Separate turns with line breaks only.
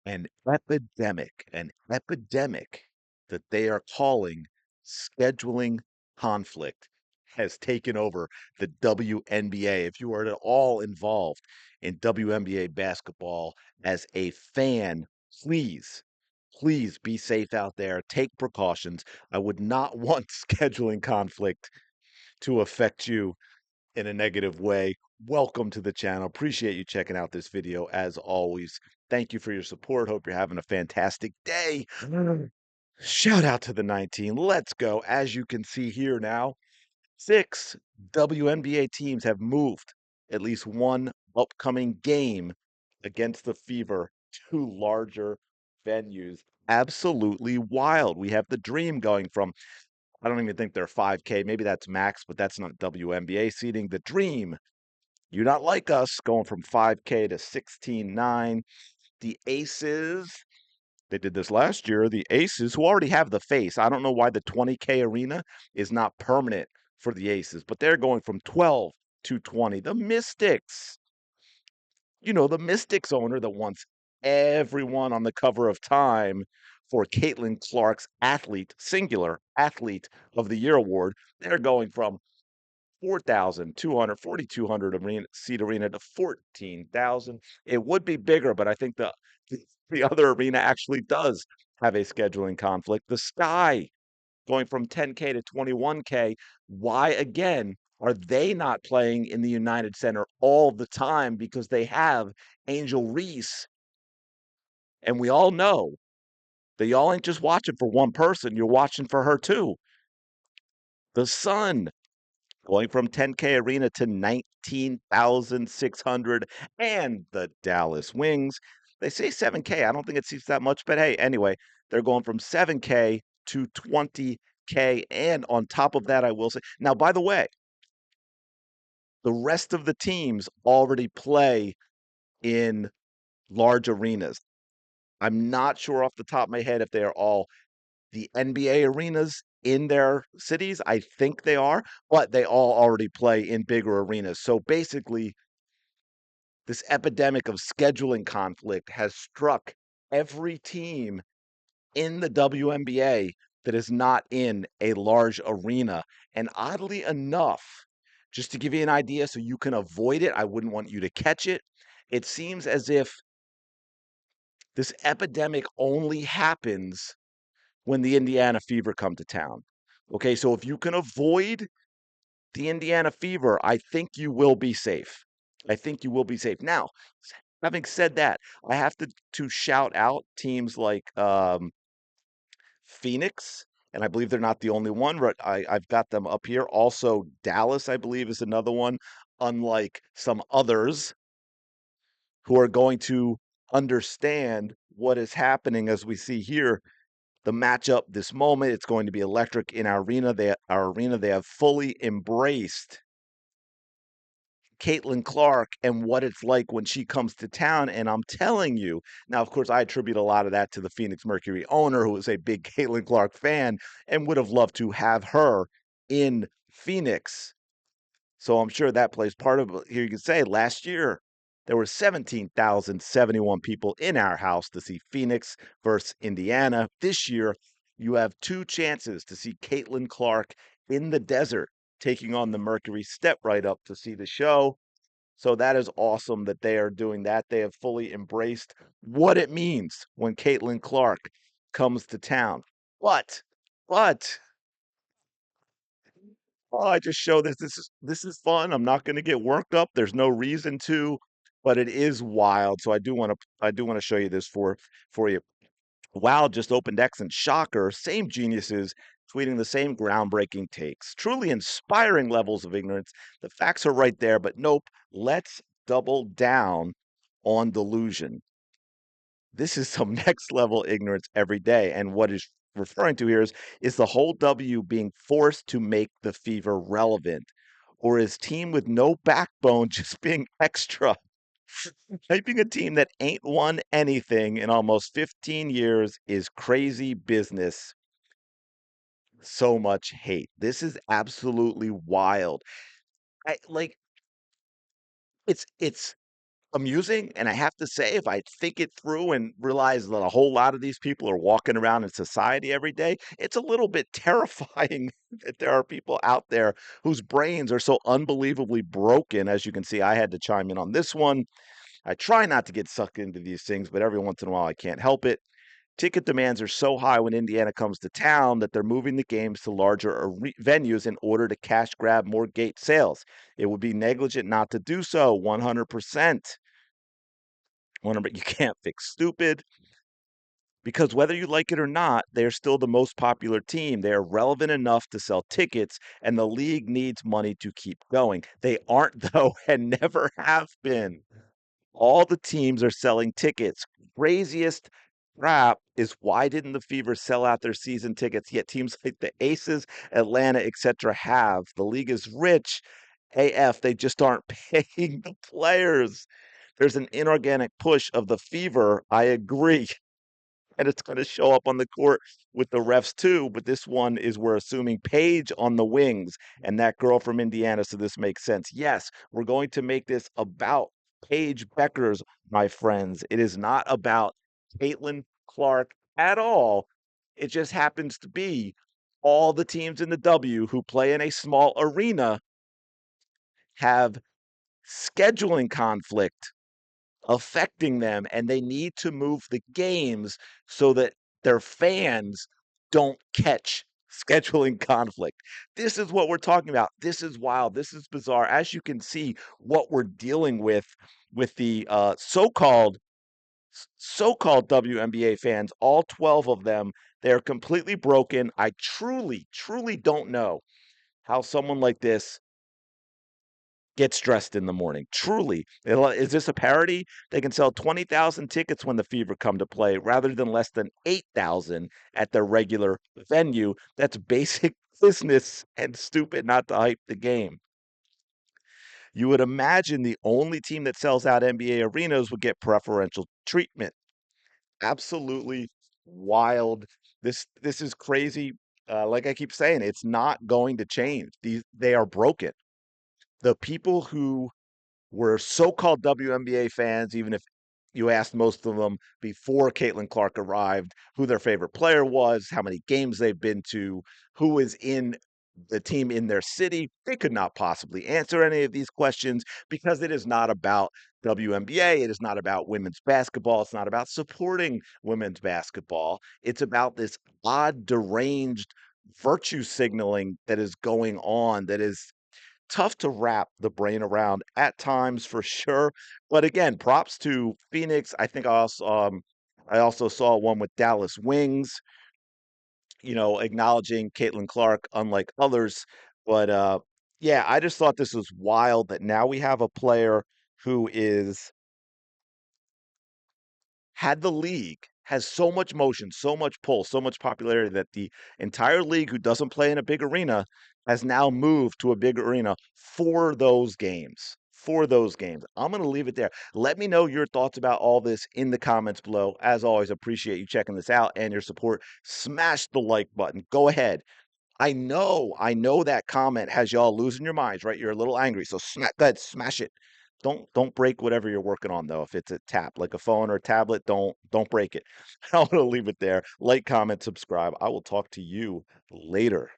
An epidemic that they are calling scheduling conflict has taken over the WNBA. If you are at all involved in WNBA basketball as a fan, please, please be safe out there. Take precautions. I would not want scheduling conflict to affect you in a negative way. Welcome to the channel. Appreciate you checking out this video as always. Thank you for your support. Hope you're having a fantastic day. Shout out to the 19. Let's go. As you can see here now, 6 WNBA teams have moved at least one upcoming game against the Fever to larger venues. Absolutely wild. We have the Dream going from, I don't even think they're 5K. Maybe that's max, but that's not WNBA seating. The Dream, you not like us, going from 5K to 16.9. The Aces, they did this last year. The Aces, who already have the face, I don't know why the 20K arena is not permanent for the Aces, but they're going from 12 to 20. The Mystics, the Mystics owner that wants everyone on the cover of Time for Caitlin Clark's singular athlete of the year award. They're going from 4,200, 4,200 seat arena to 14,000. It would be bigger, but I think the other arena actually does have a scheduling conflict. The Sky going from 10K to 21K. Why again are they not playing in the United Center all the time? Because they have Angel Reese, and we all know that y'all ain't just watching for one person, you're watching for her too. The Sun going from 10K arena to 19,600, and the Dallas Wings. They say 7K. I don't think it seems that much, but hey, anyway, they're going from 7K to 20K. And on top of that, I will say, now, by the way, the rest of the teams already play in large arenas. I'm not sure off the top of my head if they are all the NBA arenas in their cities. I think they are, but they all already play in bigger arenas. So basically, this epidemic of scheduling conflict has struck every team in the WNBA that is not in a large arena. And oddly enough, just to give you an idea so you can avoid it, I wouldn't want you to catch it. It seems as if this epidemic only happens when the Indiana Fever come to town. Okay, so if you can avoid the Indiana Fever, I think you will be safe. I think you will be safe. Now, having said that, I have to shout out teams like Phoenix, and I believe they're not the only one. But I've got them up here. Also, Dallas, I believe, is another one. Unlike some others who are going to understand what is happening, as we see here, the matchup this moment. It's going to be electric in our arena. They have fully embraced Caitlin Clark and what it's like when she comes to town. And I'm telling you, now, of course, I attribute a lot of that to the Phoenix Mercury owner, who is a big Caitlin Clark fan and would have loved to have her in Phoenix. So I'm sure that plays part of it. Here you can say last year there were 17,071 people in our house to see Phoenix versus Indiana. This year, you have two chances to see Caitlin Clark in the desert taking on the Mercury. Step right up to see the show. So that is awesome that they are doing that. They have fully embraced what it means when Caitlin Clark comes to town. But oh, I just show this. This is fun. I'm not going to get worked up. There's no reason to, but it is wild. So I do want to show you this for you. Wow, just opened X and shocker. Same geniuses tweeting the same groundbreaking takes. Truly inspiring levels of ignorance. The facts are right there, but nope. Let's double down on delusion. This is some next level ignorance every day. And what is referring to here is the whole W being forced to make the Fever relevant, or is team with no backbone just being extra? Hyping a team that ain't won anything in almost 15 years is crazy business. So much hate. This is absolutely wild. Like it's amusing, and I have to say, if I think it through and realize that a whole lot of these people are walking around in society every day, it's a little bit terrifying that there are people out there whose brains are so unbelievably broken. As you can see, I had to chime in on this one. I try not to get sucked into these things, but every once in a while I can't help it. Ticket demands are so high when Indiana comes to town that they're moving the games to larger venues in order to cash grab more gate sales. It would be negligent not to do so, 100%. But you can't fix stupid because whether you like it or not, they're still the most popular team. They are relevant enough to sell tickets, and the league needs money to keep going. They aren't, though, and never have been. All the teams are selling tickets. Craziest crap is why didn't the Fever sell out their season tickets? Yet teams like the Aces, Atlanta, etc. have. The league is rich. AF, they just aren't paying the players. There's an inorganic push of the Fever. I agree. And it's going to show up on the court with the refs too. But this one is we're assuming Paige on the wings and that girl from Indiana. So this makes sense. Yes, we're going to make this about Paige Beckers, my friends. It is not about Caitlin Clark at all. It just happens to be all the teams in the W who play in a small arena have scheduling conflict affecting them, and they need to move the games so that their fans don't catch scheduling conflict. This is what we're talking about. This is wild. This is bizarre. As you can see, what we're dealing with the so-called WNBA fans, all 12 of them, they're completely broken. I truly don't know how someone like this gets dressed in the morning. Truly. Is this a parody? They can sell 20,000 tickets when the Fever come to play rather than less than 8,000 at their regular venue. That's basic business and stupid not to hype the game. You would imagine the only team that sells out NBA arenas would get preferential treatment. Absolutely wild. This is crazy. Like I keep saying, it's not going to change. They are broken. The people who were so-called WNBA fans, even if you asked most of them before Caitlin Clark arrived who their favorite player was, how many games they've been to, who is in the team in their city. They could not possibly answer any of these questions because it is not about WNBA. It is not about women's basketball. It's not about supporting women's basketball. It's about this odd, deranged virtue signaling that is going on that is tough to wrap the brain around at times for sure. But again, props to Phoenix. I think I also saw one with Dallas Wings, acknowledging Caitlin Clark, unlike others. But yeah, I just thought this was wild that now we have a player who is had the league has so much motion, so much pull, so much popularity that the entire league who doesn't play in a big arena has now moved to a big arena for those games. For those games. I'm going to leave it there. Let me know your thoughts about all this in the comments below. As always, appreciate you checking this out and your support. Smash the like button. Go ahead. I know that comment has y'all losing your minds, right? You're a little angry, so go ahead, smash it. Don't break whatever you're working on though. If it's a tab, like a phone or a tablet, don't break it. I'm gonna leave it there. Like, comment, subscribe. I will talk to you later.